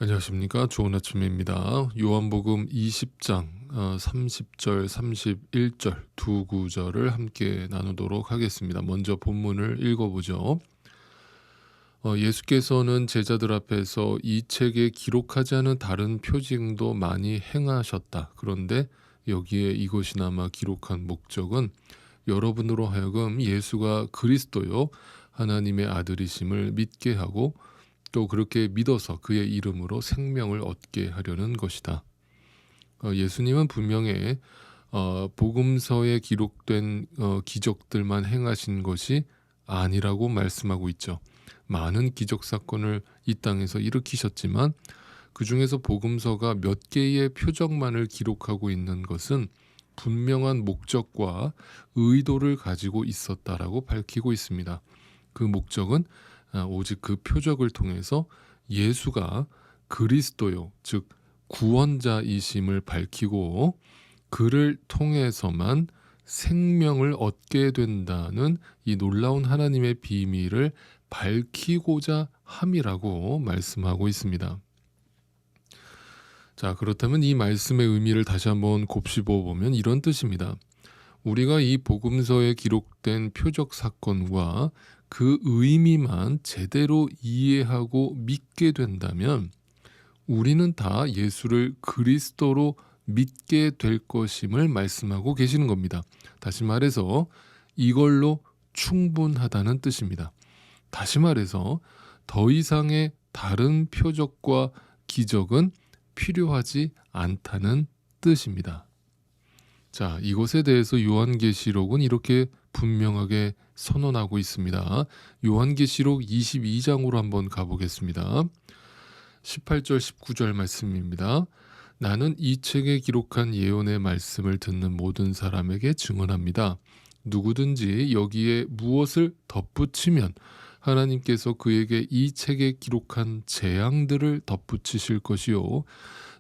안녕하십니까. 좋은 아침입니다. 요한복음 20장 30절 31절 두 구절을 함께 나누도록 하겠습니다. 먼저 본문을 읽어보죠. 예수께서는 제자들 앞에서 이 책에 기록하지 않은 다른 표징도 많이 행하셨다. 그런데 여기에 이것이나마 기록한 목적은 여러분으로 하여금 예수가 그리스도요 하나님의 아들이심을 믿게 하고 또 그렇게 믿어서 그의 이름으로 생명을 얻게 하려는 것이다. 예수님은 분명히 복음서에 기록된 기적들만 행하신 것이 아니라고 말씀하고 있죠. 많은 기적 사건을 이 땅에서 일으키셨지만 그 중에서 복음서가 몇 개의 표적만을 기록하고 있는 것은 분명한 목적과 의도를 가지고 있었다라고 밝히고 있습니다. 그 목적은 오직 그 표적을 통해서 예수가 그리스도요, 즉 구원자이심을 밝히고 그를 통해서만 생명을 얻게 된다는 이 놀라운 하나님의 비밀을 밝히고자 함이라고 말씀하고 있습니다. 자, 그렇다면 이 말씀의 의미를 다시 한번 곱씹어 보면 이런 뜻입니다. 우리가 이 복음서에 기록된 표적 사건과 그 의미만 제대로 이해하고 믿게 된다면 우리는 다 예수를 그리스도로 믿게 될 것임을 말씀하고 계시는 겁니다. 다시 말해서 이걸로 충분하다는 뜻입니다. 다시 말해서 더 이상의 다른 표적과 기적은 필요하지 않다는 뜻입니다. 자, 이것에 대해서 요한계시록은 이렇게 분명하게 선언하고 있습니다. 요한계시록 22장으로 한번 가보겠습니다. 18절 19절 말씀입니다. 나는 이 책에 기록한 예언의 말씀을 듣는 모든 사람에게 증언합니다. 누구든지 여기에 무엇을 덧붙이면 하나님께서 그에게 이 책에 기록한 재앙들을 덧붙이실 것이요,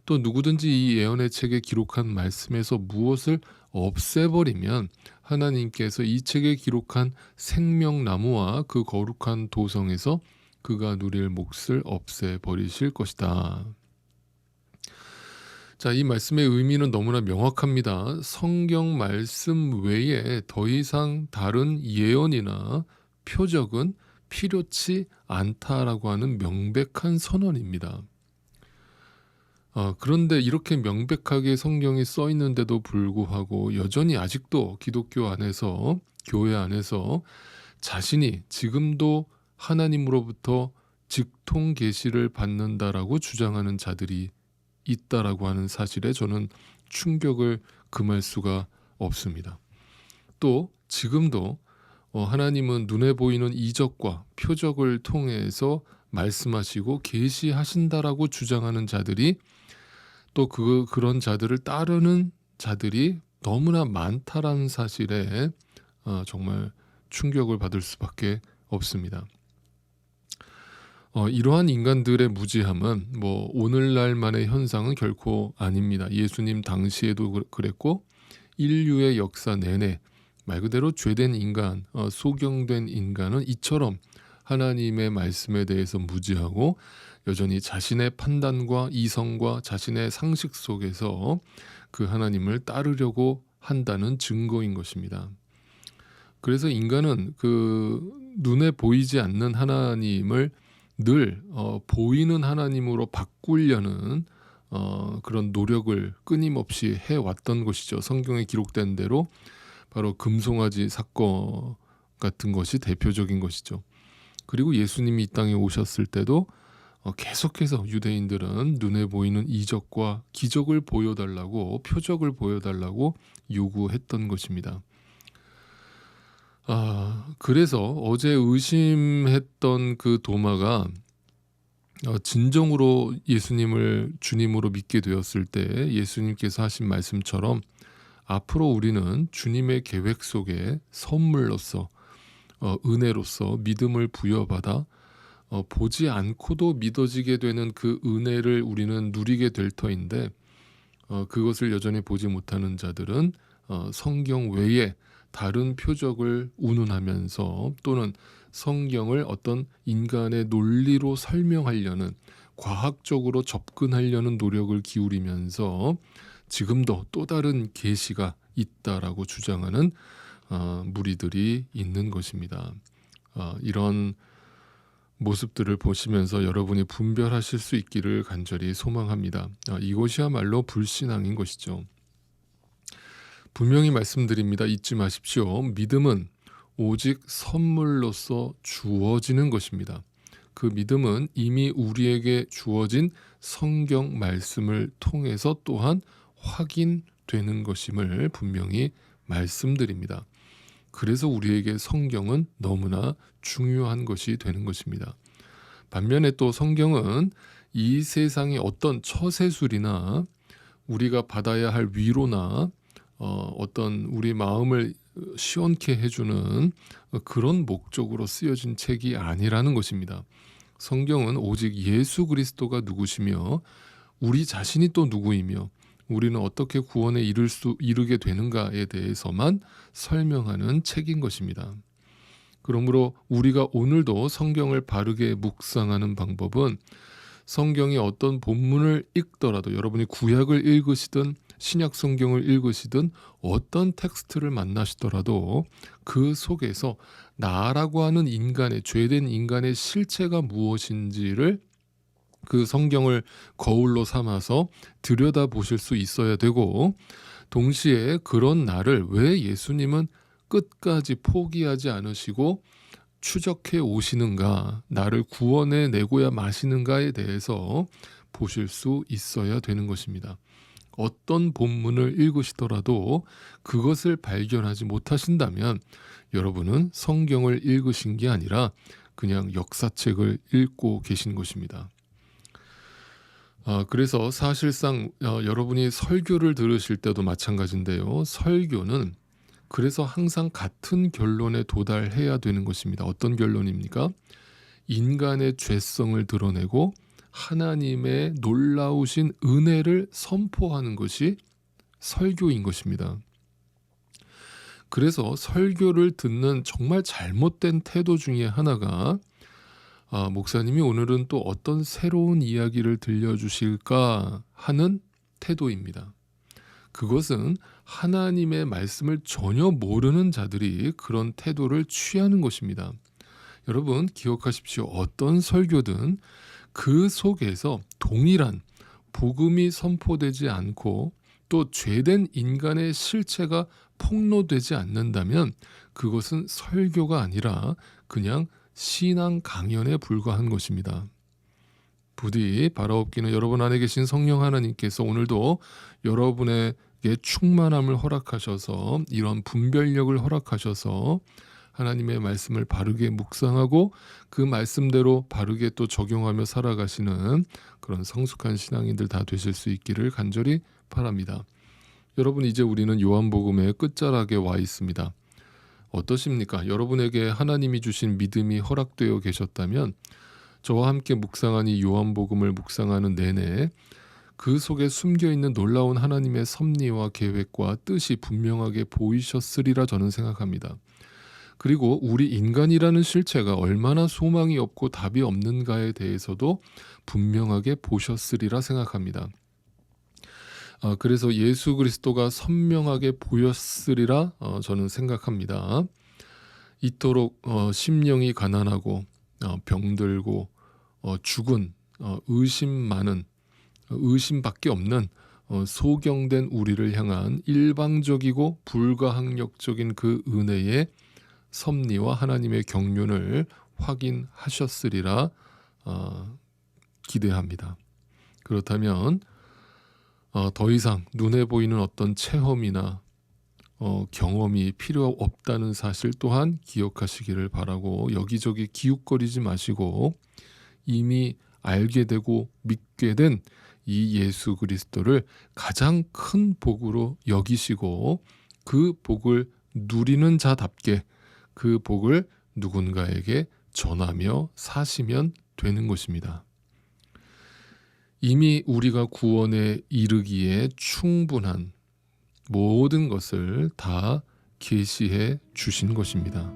또 누구든지 이 예언의 책에 기록한 말씀에서 무엇을 없애버리면 하나님께서 이 책에 기록한 생명나무와 그 거룩한 도성에서 그가 누릴 몫을 없애버리실 것이다. 자, 이 말씀의 의미는 너무나 명확합니다. 성경 말씀 외에 더 이상 다른 예언이나 표적은 필요치 않다라고 하는 명백한 선언입니다. 그런데 이렇게 명백하게 성경이 써 있는데도 불구하고 여전히 아직도 기독교 안에서, 교회 안에서 자신이 지금도 하나님으로부터 직통 계시를 받는다라고 주장하는 자들이 있다라고 하는 사실에 저는 충격을 금할 수가 없습니다. 또 지금도 하나님은 눈에 보이는 이적과 표적을 통해서 말씀하시고 계시하신다라고 주장하는 자들이 또 그런 자들을 따르는 자들이 너무나 많다라는 사실에 정말 충격을 받을 수밖에 없습니다. 이러한 인간들의 무지함은 오늘날만의 현상은 결코 아닙니다. 예수님 당시에도 그랬고 인류의 역사 내내 말 그대로 죄된 인간, 소경된 인간은 이처럼 하나님의 말씀에 대해서 무지하고 여전히 자신의 판단과 이성과 자신의 상식 속에서 그 하나님을 따르려고 한다는 증거인 것입니다. 그래서 인간은 그 눈에 보이지 않는 하나님을 늘 보이는 하나님으로 바꾸려는 그런 노력을 끊임없이 해왔던 것이죠. 성경에 기록된 대로 바로 금송아지 사건 같은 것이 대표적인 것이죠. 그리고 예수님이 이 땅에 오셨을 때도 계속해서 유대인들은 눈에 보이는 이적과 기적을 보여달라고, 표적을 보여달라고 요구했던 것입니다. 그래서 어제 의심했던 그 도마가 진정으로 예수님을 주님으로 믿게 되었을 때 예수님께서 하신 말씀처럼 앞으로 우리는 주님의 계획 속에 선물로서, 은혜로서 믿음을 부여받아 보지 않고도 믿어지게 되는 그 은혜를 우리는 누리게 될 터인데, 그것을 여전히 보지 못하는 자들은 성경 외에 다른 표적을 운운하면서 또는 성경을 어떤 인간의 논리로 설명하려는 과학적으로 접근하려는 노력을 기울이면서 지금도 또 다른 계시가 있다라고 주장하는 무리들이 있는 것입니다. 이런 모습들을 보시면서 여러분이 분별하실 수 있기를 간절히 소망합니다. 이것이야말로 불신앙인 것이죠. 분명히 말씀드립니다. 잊지 마십시오. 믿음은 오직 선물로서 주어지는 것입니다. 그 믿음은 이미 우리에게 주어진 성경 말씀을 통해서 또한 확인되는 것임을 분명히 말씀드립니다. 그래서 우리에게 성경은 너무나 중요한 것이 되는 것입니다. 반면에 또 성경은 이 세상의 어떤 처세술이나 우리가 받아야 할 위로나 어떤 우리 마음을 시원케 해주는 그런 목적으로 쓰여진 책이 아니라는 것입니다. 성경은 오직 예수 그리스도가 누구시며 우리 자신이 또 누구이며 우리는 어떻게 구원에 이르게 되는가에 대해서만 설명하는 책인 것입니다. 그러므로 우리가 오늘도 성경을 바르게 묵상하는 방법은 성경의 어떤 본문을 읽더라도 여러분이 구약을 읽으시든 신약 성경을 읽으시든 어떤 텍스트를 만나시더라도 그 속에서 나라고 하는 인간의 죄된 인간의 실체가 무엇인지를 그 성경을 거울로 삼아서 들여다보실 수 있어야 되고, 동시에 그런 나를 왜 예수님은 끝까지 포기하지 않으시고 추적해 오시는가, 나를 구원해 내고야 마시는가에 대해서 보실 수 있어야 되는 것입니다. 어떤 본문을 읽으시더라도 그것을 발견하지 못하신다면 여러분은 성경을 읽으신 게 아니라 그냥 역사책을 읽고 계신 것입니다. 그래서 사실상 여러분이 설교를 들으실 때도 마찬가지인데요. 설교는 그래서 항상 같은 결론에 도달해야 되는 것입니다. 어떤 결론입니까? 인간의 죄성을 드러내고 하나님의 놀라우신 은혜를 선포하는 것이 설교인 것입니다. 그래서 설교를 듣는 정말 잘못된 태도 중에 하나가 목사님이 오늘은 또 어떤 새로운 이야기를 들려주실까 하는 태도입니다. 그것은 하나님의 말씀을 전혀 모르는 자들이 그런 태도를 취하는 것입니다. 여러분 기억하십시오. 어떤 설교든 그 속에서 동일한 복음이 선포되지 않고 또 죄된 인간의 실체가 폭로되지 않는다면 그것은 설교가 아니라 그냥 신앙 강연에 불과한 것입니다. 부디 바라옵기는 여러분 안에 계신 성령 하나님께서 오늘도 여러분에게 충만함을 허락하셔서 이런 분별력을 허락하셔서 하나님의 말씀을 바르게 묵상하고 그 말씀대로 바르게 또 적용하며 살아가시는 그런 성숙한 신앙인들 다 되실 수 있기를 간절히 바랍니다. 여러분 이제 우리는 요한복음의 끝자락에 와 있습니다. 어떠십니까? 여러분에게 하나님이 주신 믿음이 허락되어 계셨다면 저와 함께 묵상한 이 요한복음을 묵상하는 내내 그 속에 숨겨있는 놀라운 하나님의 섭리와 계획과 뜻이 분명하게 보이셨으리라 저는 생각합니다. 그리고 우리 인간이라는 실체가 얼마나 소망이 없고 답이 없는가에 대해서도 분명하게 보셨으리라 생각합니다. 그래서 예수 그리스도가 선명하게 보였으리라 저는 생각합니다. 이토록 심령이 가난하고 병들고 죽은 의심 많은 의심밖에 없는 소경된 우리를 향한 일방적이고 불가항력적인 그 은혜의 섭리와 하나님의 경륜을 확인하셨으리라 기대합니다. 그렇다면 더 이상 눈에 보이는 어떤 체험이나 경험이 필요 없다는 사실 또한 기억하시기를 바라고 여기저기 기웃거리지 마시고 이미 알게 되고 믿게 된 이 예수 그리스도를 가장 큰 복으로 여기시고 그 복을 누리는 자답게 그 복을 누군가에게 전하며 사시면 되는 것입니다. 이미 우리가 구원에 이르기에 충분한 모든 것을 다 계시해 주신 것입니다.